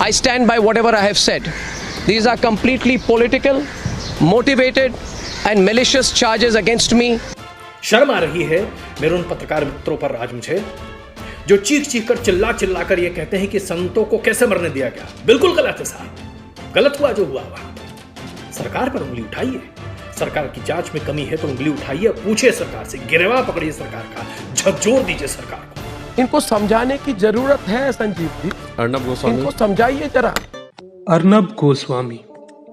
I stand by whatever I have said. These are completely political, motivated and malicious charges against me. शर्म आ रही है मेरे उन पत्रकार मित्रों पर आज मुझे, जो चीख चीख कर चिल्ला चिल्ला कर ये कहते हैं कि संतों को कैसे मरने दिया गया। बिल्कुल गलत है साहब, गलत हुआ जो हुआ वहां पर। सरकार पर उंगली उठाइए, सरकार की जांच में कमी है तो उंगली उठाइए, पूछिए सरकार से, गिरवा पकड़िए सरकार का, झकझोर दीजिए सरकार को। इनको समझाने की जरूरत है संजीव जी। अर्नब गोस्वामी, इनको समझाइए जरा। अर्नब गोस्वामी,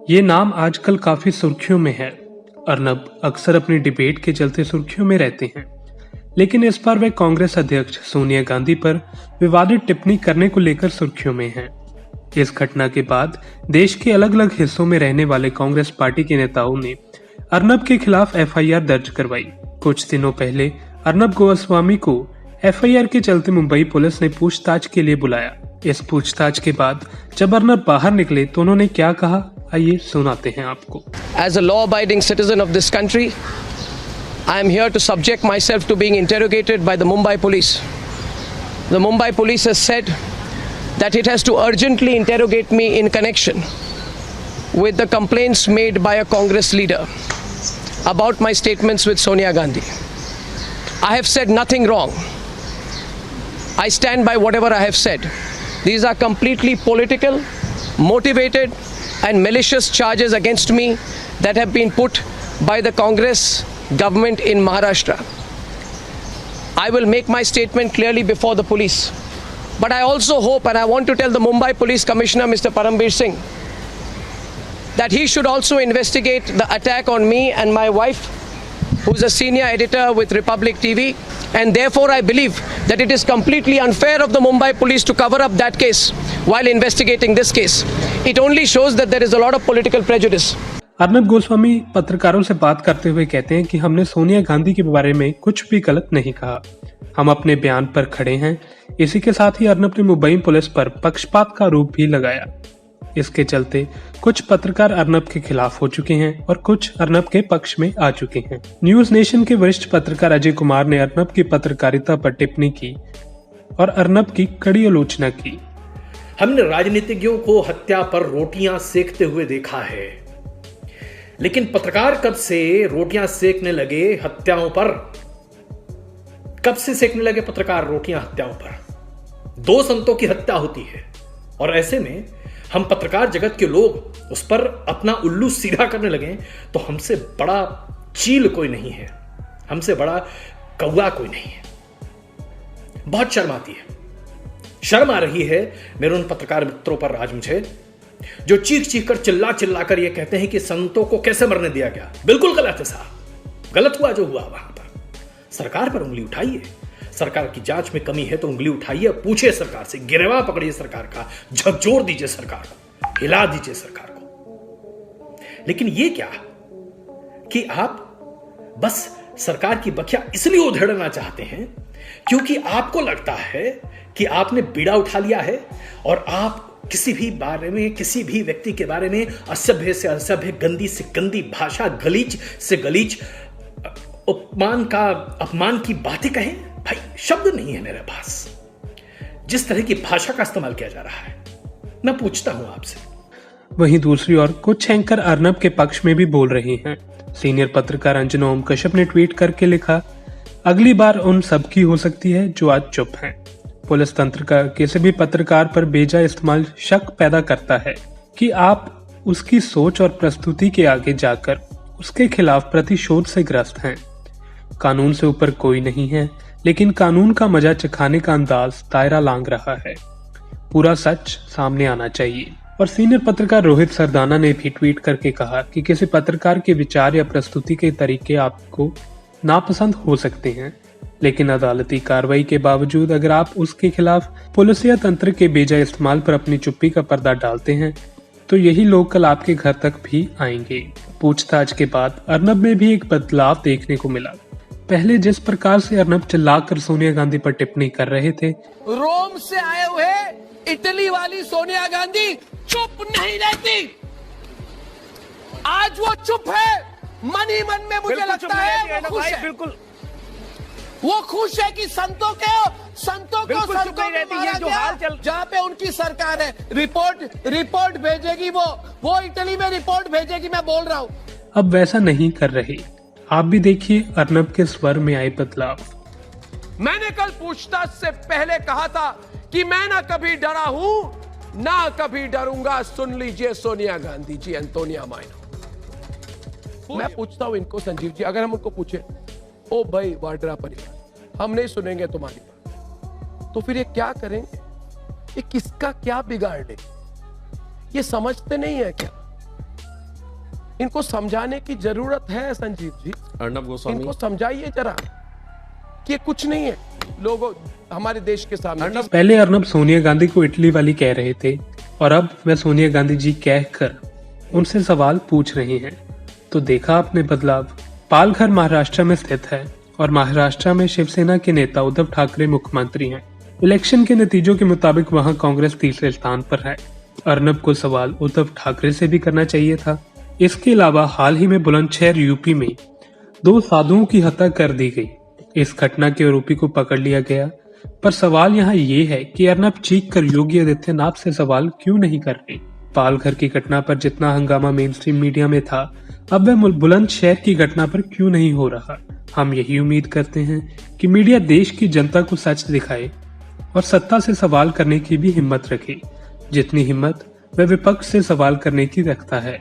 ये नाम आजकल काफी सुर्खियों में है। अर्नब अक्सर अपनी डिबेट के चलते सुर्खियों में रहते हैं, लेकिन इस बार वे कांग्रेस अध्यक्ष सोनिया गांधी पर विवादित टिप्पणी करने को लेकर सुर्खियों में हैं। इस घटना के बाद देश के अलग अलग हिस्सों में रहने वाले कांग्रेस पार्टी के नेताओं ने अर्नब के खिलाफ एफआईआर दर्ज करवाई। कुछ दिनों पहले अर्नब गोस्वामी को एफआईआर के चलते मुंबई पुलिस ने पूछताछ के लिए बुलाया। इस पूछताछ के बाद जब अर्नब बाहर निकले तो उन्होंने क्या कहा, आइए सुनाते हैं आपको। As a law-abiding citizen of this country, I am here to subject myself to being interrogated by the Mumbai police. The Mumbai police has said that it has to urgently interrogate me in connection with the complaints made by a Congress leader about my statements with Sonia Gandhi. I have said nothing wrong. I stand by whatever I have said. These are completely political, motivated and malicious charges against me that have been put by the Congress government in Maharashtra. I will make my statement clearly before the police. But I also hope, and I want to tell the Mumbai Police Commissioner, Mr. Parambir Singh, that he should also investigate the attack on me and my wife, who's a senior editor with Republic TV. And therefore I believe that it is completely unfair of the Mumbai police to cover up that case while investigating this case. It only shows that there is a lot of political prejudice. Arnab Goswami पत्रकारों से बात करते हुए कहते हैं कि हमने सोनिया गांधी के बारे में कुछ भी गलत नहीं कहा, हम अपने बयान पर खड़े हैं। इसी के साथ ही अर्नब ने मुंबई पुलिस पर पक्षपात का आरोप भी लगाया। इसके चलते कुछ पत्रकार अर्नब के खिलाफ हो चुके हैं और कुछ अर्नब के पक्ष में आ चुके हैं। न्यूज नेशन के वरिष्ठ पत्रकार अजय कुमार ने अर्नब की पत्रकारिता पर टिप्पणी की और अर्नब की कड़ी आलोचना की। हमने राजनीतिज्ञों को हत्या पर रोटियां सेकते हुए देखा है, लेकिन पत्रकार कब से रोटियां सेकने लगे हत्याओं पर? कब से सेकने लगे पत्रकार रोटियां हत्याओं पर? 2 संतों की हत्या होती है और ऐसे में हम पत्रकार जगत के लोग उस पर अपना उल्लू सीधा करने लगे तो हमसे बड़ा चील कोई नहीं है, हमसे बड़ा कौवा कोई नहीं है। बहुत शर्म आती है, शर्म आ रही है मेरे उन पत्रकार मित्रों पर आज मुझे, जो चीख चीख कर चिल्ला चिल्ला कर ये कहते हैं कि संतों को कैसे मरने दिया गया। बिल्कुल गलत है साहब, गलत हुआ जो हुआ वहां पर। सरकार पर उंगली उठाइए, सरकार की जांच में कमी है तो उंगली उठाइए, पूछिए सरकार से, गिरवा पकड़िए सरकार का, झकझोर दीजिए सरकार को, हिला दीजिए सरकार को। लेकिन ये क्या कि आप बस सरकार की बखिया इसलिए उधेड़ना चाहते हैं क्योंकि आपको लगता है कि आपने बीड़ा उठा लिया है और आप किसी भी बारे में, किसी भी व्यक्ति के बारे में असभ्य से असभ्य, गंदी से गंदी भाषा, गलीच से गलीच, अपमान की बातें कहें। भाई शब्द नहीं है मेरे पास जिस तरह की भाषा का इस्तेमाल किया जा रहा है। मैं पूछता हूं आपसे। वहीं दूसरी ओर कुछ एंकर अर्नब के पक्ष में भी बोल रहे हैं। सीनियर पत्रकार अंजना ओम कश्यप ने ट्वीट करके लिखा, अगली बार उन सब की हो सकती है जो आज चुप हैं। पुलिस तंत्र का किसी भी पत्रकार पर बेजा इस्तेमाल शक पैदा करता है कि आप उसकी सोच और प्रस्तुति के आगे जाकर उसके खिलाफ प्रतिशोध से ग्रस्त हैं। कानून से ऊपर कोई नहीं है, लेकिन कानून का मजा चखाने का अंदाज दायरा लांघ रहा है। पूरा सच सामने आना चाहिए। और सीनियर पत्रकार रोहित सरदाना ने भी ट्वीट करके कहा कि किसी पत्रकार के विचार या प्रस्तुति के तरीके आपको नापसंद हो सकते हैं, लेकिन अदालती कार्रवाई के बावजूद अगर आप उसके खिलाफ पुलिस या तंत्र के बेजा इस्तेमाल पर अपनी चुप्पी का पर्दा डालते हैं तो यही लोग कल आपके घर तक भी आएंगे। पूछताछ के बाद अर्नब में भी एक बदलाव देखने को मिला। पहले जिस प्रकार से अर्नब चिल्लाकर सोनिया गांधी पर टिप्पणी कर रहे थे, रोम से आए हुए इटली वाली सोनिया गांधी चुप नहीं रहती। आज वो चुप है, मन ही मन में मुझे लगता है वो खुश है। बिल्कुल वो खुश है कि संतों के संतों को बिल्कुल चुप सड़कों नहीं पे रहती, मारा ये जो गया, हाल चल जहाँ पे उनकी सरकार है। रिपोर्ट भेजेगी वो इटली में रिपोर्ट भेजेगी, मैं बोल रहा हूँ। अब वैसा नहीं कर रहे। आप भी देखिए अर्नब के स्वर में आए बदलाव। मैंने कल पूछताछ से पहले कहा था कि मैं ना कभी डरा हूं ना कभी डरूंगा। सुन लीजिए सोनिया गांधी जी, एंटोनिया माइनो। मैं पूछता हूं इनको, संजीव जी, अगर हम उनको पूछे, ओ भाई वाड्रा परिवार, हम नहीं सुनेंगे तुम्हारी बात, तो फिर ये क्या करेंगे? ये किसका क्या बिगाड़ ले? ये समझते नहीं है क्या? इनको समझाने की जरूरत है संजीव जी। अर्नब गोस्वामी, इनको समझाइए जरा कि ये कुछ नहीं है लोगों हमारे देश के सामने। पहले अर्नब सोनिया गांधी को इटली वाली कह रहे थे और अब वह सोनिया गांधी जी कहकर उनसे सवाल पूछ रहे हैं। तो देखा आपने बदलाव। पालघर महाराष्ट्र में स्थित है और महाराष्ट्र में शिवसेना के नेता उद्धव ठाकरे मुख्यमंत्री हैं। इलेक्शन के नतीजों के मुताबिक वहां कांग्रेस तीसरे स्थान पर है। अर्नब को सवाल उद्धव ठाकरे से भी करना चाहिए था। इसके अलावा हाल ही में बुलंदशहर यूपी में 2 साधुओं की हत्या कर दी गई। इस घटना के आरोपी को पकड़ लिया गया, पर सवाल यहाँ ये है कि अर्नब चीख कर योगी आदित्यनाथ से सवाल क्यों नहीं कर रहे। पालघर की घटना पर जितना हंगामा मेन स्ट्रीम मीडिया में था, अब वह बुलंदशहर की घटना पर क्यों नहीं हो रहा। हम यही उम्मीद करते हैं कि मीडिया देश की जनता को सच दिखाए और सत्ता से सवाल करने की भी हिम्मत रखे, जितनी हिम्मत वह विपक्ष से सवाल करने की रखता है।